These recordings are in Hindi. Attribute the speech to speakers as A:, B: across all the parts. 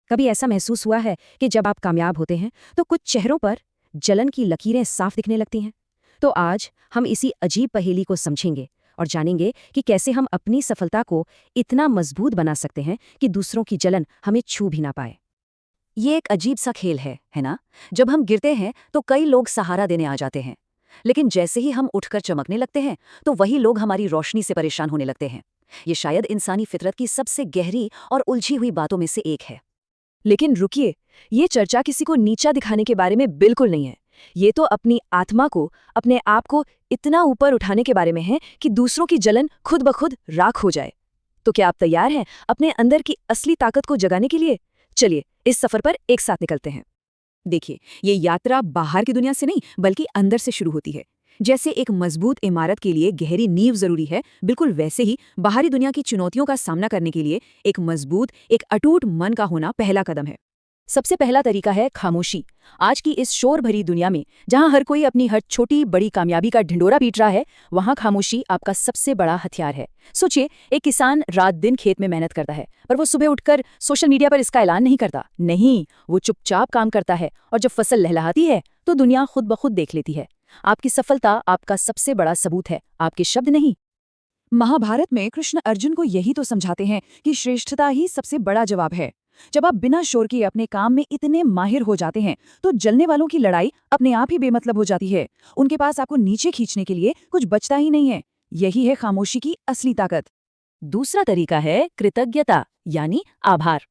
A: कभी ऐसा महसूस हुआ है कि जब आप कामयाब होते हैं तो कुछ चेहरों पर जलन की लकीरें साफ दिखने लगती हैं? तो आज हम इसी अजीब पहेली को समझेंगे और जानेंगे कि कैसे हम अपनी सफलता को इतना मजबूत बना सकते हैं कि दूसरों की जलन हमें छू भी ना पाए।
B: ये एक अजीब सा खेल है ना? जब हम गिरते हैं तो कई लोग सहारा देने आ जाते हैं, लेकिन जैसे ही हम उठकर चमकने लगते हैं तो वही लोग हमारी रोशनी से परेशान होने लगते हैं। ये शायद इंसानी फितरत की सबसे गहरी और उलझी हुई बातों में से एक है।
A: लेकिन रुकिए, ये चर्चा किसी को नीचा दिखाने के बारे में बिल्कुल नहीं है। ये तो अपनी आत्मा को, अपने आप को इतना ऊपर उठाने के बारे में है कि दूसरों की जलन खुद ब खुद राख हो जाए। तो क्या आप तैयार हैं अपने अंदर की असली ताकत को जगाने के लिए? चलिए इस सफर पर एक साथ निकलते हैं। देखिए, ये यात्रा बाहर की दुनिया से नहीं बल्कि अंदर से शुरू होती है। जैसे एक मजबूत इमारत के लिए गहरी नींव जरूरी है, बिल्कुल वैसे ही बाहरी दुनिया की चुनौतियों का सामना करने के लिए एक मजबूत, एक अटूट मन का होना पहला कदम है। सबसे पहला तरीका है खामोशी। आज की इस शोर भरी दुनिया में जहां हर कोई अपनी हर छोटी बड़ी कामयाबी का ढिंडोरा पीट रहा है, वहां खामोशी आपका सबसे बड़ा हथियार है। सोचिए, एक किसान रात दिन खेत में मेहनत करता है, पर वो सुबह उठकर सोशल मीडिया पर इसका ऐलान नहीं करता। नहीं, वो चुपचाप काम करता है और जब फसल लहलहाती है तो दुनिया खुद ब खुद देख लेती है। आपकी सफलता आपका सबसे बड़ा सबूत है, आपके शब्द नहीं। महाभारत में कृष्ण अर्जुन को यही तो समझाते हैं कि श्रेष्ठता ही सबसे बड़ा जवाब है। जब आप बिना शोर के अपने काम में इतने माहिर हो जाते हैं तो जलने वालों की लड़ाई अपने आप ही बेमतलब हो जाती है। उनके पास आपको नीचे खींचने के लिए कुछ बचता ही नहीं है। यही है खामोशी की असली ताकत। दूसरा तरीका है कृतज्ञता, यानी आभार।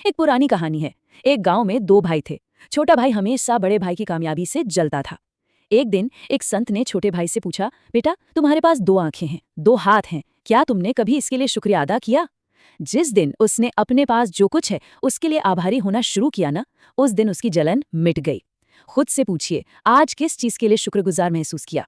A: एक पुरानी कहानी है। एक गांव में दो भाई थे। छोटा भाई हमेशा बड़े भाई की कामयाबी से जलता था। एक दिन एक संत ने छोटे भाई से पूछा, बेटा, तुम्हारे पास दो आंखें हैं, दो हाथ हैं, क्या तुमने कभी इसके लिए शुक्रिया अदा किया? जिस दिन उसने अपने पास जो कुछ है उसके लिए आभारी होना शुरू किया ना, उस दिन उसकी जलन मिट गई। खुद से पूछिए, आज किस चीज के लिए शुक्रगुजार महसूस किया?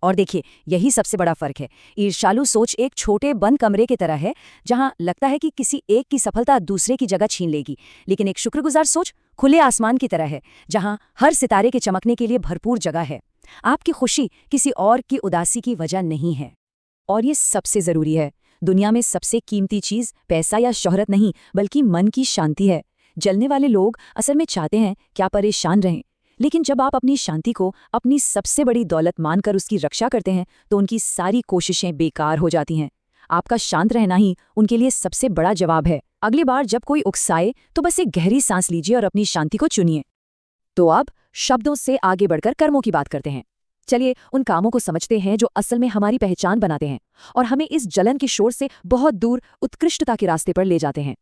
A: और देखिए, यही सबसे बड़ा फर्क है। ईर्ष्यालु सोच एक छोटे बंद कमरे की तरह है, जहां लगता है कि किसी एक की सफलता दूसरे की जगह छीन लेगी। लेकिन एक शुक्रगुजार सोच खुले आसमान की तरह है, जहां हर सितारे के चमकने के लिए भरपूर जगह है। आपकी खुशी किसी और की उदासी की वजह नहीं है। और ये सबसे जरूरी है, दुनिया में सबसे कीमती चीज पैसा या शोहरत नहीं बल्कि मन की शांति है। जलने वाले लोग असल में चाहते हैं क्या परेशान रहें, लेकिन जब आप अपनी शांति को अपनी सबसे बड़ी दौलत मानकर उसकी रक्षा करते हैं तो उनकी सारी कोशिशें बेकार हो जाती हैं। आपका शांत रहना ही उनके लिए सबसे बड़ा जवाब है। अगली बार जब कोई उकसाए तो बस एक गहरी सांस लीजिए और अपनी शांति को चुनिए। तो अब शब्दों से आगे बढ़कर कर्मों की बात करते हैं। चलिए उन कामों को समझते हैं जो असल में हमारी पहचान बनाते हैं और हमें इस जलन के शोर से बहुत दूर उत्कृष्टता के रास्ते पर ले जाते हैं।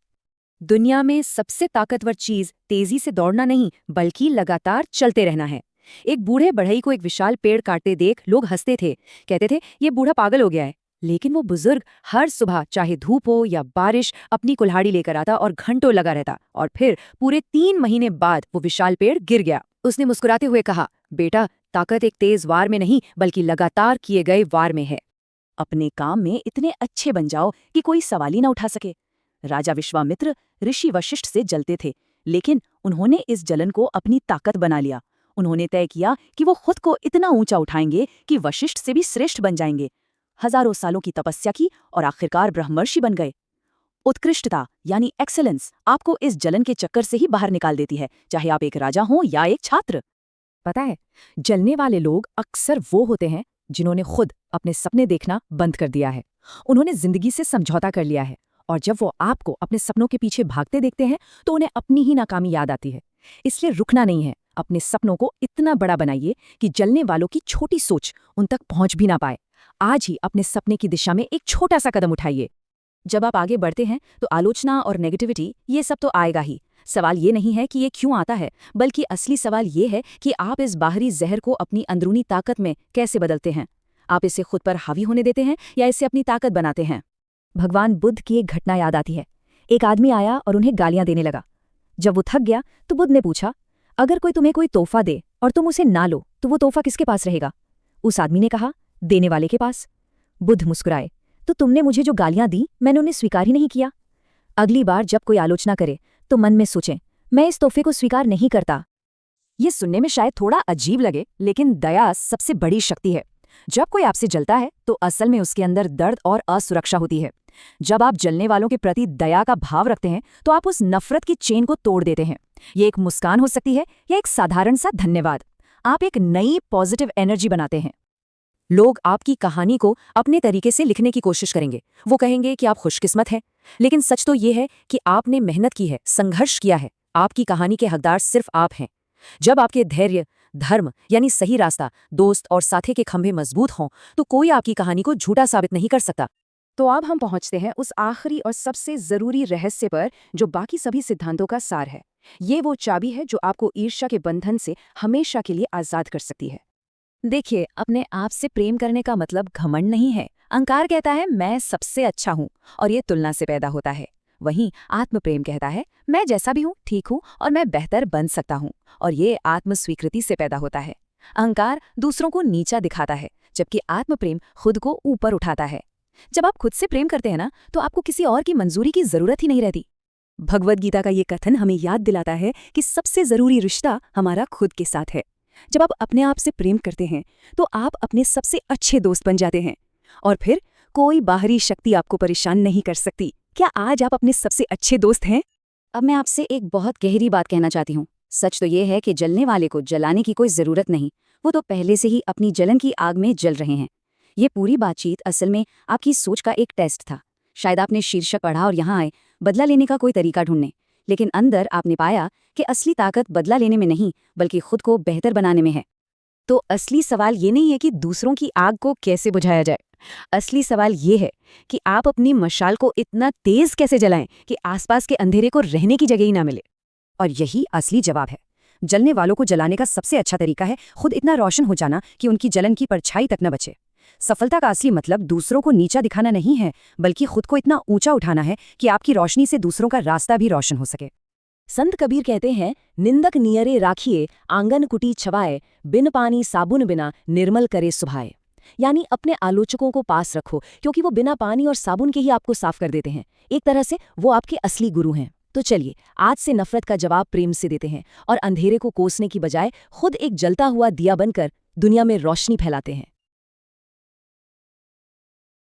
A: दुनिया में सबसे ताकतवर चीज तेजी से दौड़ना नहीं बल्कि लगातार चलते रहना है। एक बूढ़े बढ़ई को एक विशाल पेड़ काटते देख लोग हंसते थे, कहते थे ये बूढ़ा पागल हो गया है। लेकिन वो बुजुर्ग हर सुबह चाहे धूप हो या बारिश अपनी कुल्हाड़ी लेकर आता और घंटों लगा रहता, और फिर पूरे 3 महीने बाद वो विशाल पेड़ गिर गया। उसने मुस्कुराते हुए कहा, बेटा, ताकत एक तेज वार में नहीं बल्कि लगातार किए गए वार में है। अपने काम में इतने अच्छे बन जाओ कि कोई सवाल ही ना उठा सके। राजा विश्वामित्र ऋषि वशिष्ठ से जलते थे, लेकिन उन्होंने इस जलन को अपनी ताकत बना लिया। उन्होंने तय किया कि वो खुद को इतना ऊंचा उठाएंगे कि वशिष्ठ से भी श्रेष्ठ बन जाएंगे। हजारों सालों की तपस्या की और आखिरकार ब्रह्मर्षि बन गए। उत्कृष्टता यानी एक्सेलेंस आपको इस जलन के चक्कर से ही बाहर निकाल देती है, चाहे आप एक राजा हो या एक छात्र। पता है, जलने वाले लोग अक्सर वो होते हैं जिन्होंने खुद अपने सपने देखना बंद कर दिया है। उन्होंने जिंदगी से समझौता कर लिया है, और जब वो आपको अपने सपनों के पीछे भागते देखते हैं तो उन्हें अपनी ही नाकामी याद आती है। इसलिए रुकना नहीं है, अपने सपनों को इतना बड़ा बनाइए कि जलने वालों की छोटी सोच उन तक पहुंच भी ना पाए। आज ही अपने सपने की दिशा में एक छोटा सा कदम उठाइए। जब आप आगे बढ़ते हैं तो आलोचना और नेगेटिविटी ये सब तो आएगा ही। सवाल ये नहीं है कि ये क्यों आता है, बल्कि असली सवाल ये है कि आप इस बाहरी जहर को अपनी अंदरूनी ताकत में कैसे बदलते हैं। आप इसे खुद पर हावी होने देते हैं या इसे अपनी ताकत बनाते हैं। भगवान बुद्ध की एक घटना याद आती है। एक आदमी आया और उन्हें गालियां देने लगा। जब वो थक गया तो बुद्ध ने पूछा, अगर कोई तुम्हें कोई तोहफा दे और तुम उसे ना लो तो वो तोहफा किसके पास रहेगा? उस आदमी ने कहा, देने वाले के पास। बुद्ध मुस्कुराए, तो तुमने मुझे जो गालियां दी मैंने उन्हें स्वीकार ही नहीं किया। अगली बार जब कोई आलोचना करे तो मन में सोचें, मैं इस तोहफे को स्वीकार नहीं करता। ये सुनने में शायद थोड़ा अजीब लगे, लेकिन दया सबसे बड़ी शक्ति है। जब कोई आपसे जलता है तो असल में उसके अंदर दर्द और असुरक्षा होती है।
B: जब आप जलने वालों के प्रति दया का भाव रखते हैं तो आप उस नफरत की चेन को तोड़ देते हैं। ये एक मुस्कान हो सकती है या एक साधारण सा धन्यवाद। आप एक नई पॉजिटिव एनर्जी बनाते हैं। लोग आपकी कहानी को अपने तरीके से लिखने की कोशिश करेंगे। वो कहेंगे कि आप खुशकिस्मत हैं, लेकिन सच तो ये है कि आपने मेहनत की है, संघर्ष किया है। आपकी कहानी के हकदार सिर्फ आप हैं। जब आपके धैर्य, धर्म यानी सही रास्ता, दोस्त और साथी के खंभे मजबूत हों तो कोई आपकी कहानी को झूठा साबित नहीं कर सकता।
C: तो अब हम पहुंचते हैं उस आखिरी और सबसे जरूरी रहस्य पर जो बाकी सभी सिद्धांतों का सार है। ये वो चाबी है जो आपको ईर्ष्या के बंधन से हमेशा के लिए आजाद कर सकती है।
B: देखिए, अपने आप से प्रेम करने का मतलब घमंड नहीं है। अहंकार कहता है मैं सबसे अच्छा हूँ और ये तुलना से पैदा होता है। वहीं आत्म प्रेम कहता है मैं जैसा भी हूँ ठीक हूँ और मैं बेहतर बन सकता हूँ, और ये आत्म स्वीकृति से पैदा होता है। अहंकार दूसरों को नीचा दिखाता है, जबकि आत्म प्रेम खुद को ऊपर उठाता है। जब आप खुद से प्रेम करते हैं ना, तो आपको किसी और की मंजूरी की जरूरत ही नहीं रहती।
C: भगवद गीता का ये कथन हमें याद दिलाता है कि सबसे जरूरी रिश्ता हमारा खुद के साथ है। जब आप अपने आप से प्रेम करते हैं तो आप अपने सबसे अच्छे दोस्त बन जाते हैं, और फिर कोई बाहरी शक्ति आपको परेशान नहीं कर सकती। क्या आज आप अपने सबसे अच्छे दोस्त हैं?
B: अब मैं आपसे एक बहुत गहरी बात कहना चाहती हूँ। सच तो ये है कि जलने वाले को जलाने की कोई ज़रूरत नहीं, वो तो पहले से ही अपनी जलन की आग में जल रहे हैं। ये पूरी बातचीत असल में आपकी सोच का एक टेस्ट था। शायद आपने शीर्षक पढ़ा और यहाँ आए बदला लेने का कोई तरीका ढूंढने, लेकिन अंदर आपने पाया कि असली ताकत बदला लेने में नहीं बल्कि खुद को बेहतर बनाने में है।
C: तो असली सवाल ये नहीं है कि दूसरों की आग को कैसे बुझाया जाए। असली सवाल ये है कि आप अपनी मशाल को इतना तेज कैसे जलाएं कि आसपास के अंधेरे को रहने की जगह ही ना मिले।
B: और यही असली जवाब है। जलने वालों को जलाने का सबसे अच्छा तरीका है खुद इतना रोशन हो जाना कि उनकी जलन की परछाई तक न बचे। सफलता का असली मतलब दूसरों को नीचा दिखाना नहीं है, बल्कि खुद को इतना ऊंचा उठाना है कि आपकी रोशनी से दूसरों का रास्ता भी रोशन हो सके।
C: संत कबीर कहते हैं, निंदक नियरे राखिए आंगन कुटी छवाए, बिन पानी साबुन बिना निर्मल करे सुभाए। यानी अपने आलोचकों को पास रखो, क्योंकि वो बिना पानी और साबुन के ही आपको साफ कर देते हैं। एक तरह से वो आपके असली गुरु हैं। तो चलिए आज से नफरत का जवाब प्रेम से देते हैं और अंधेरे को कोसने की बजाय खुद एक जलता हुआ दिया बनकर दुनिया में रोशनी फैलाते हैं।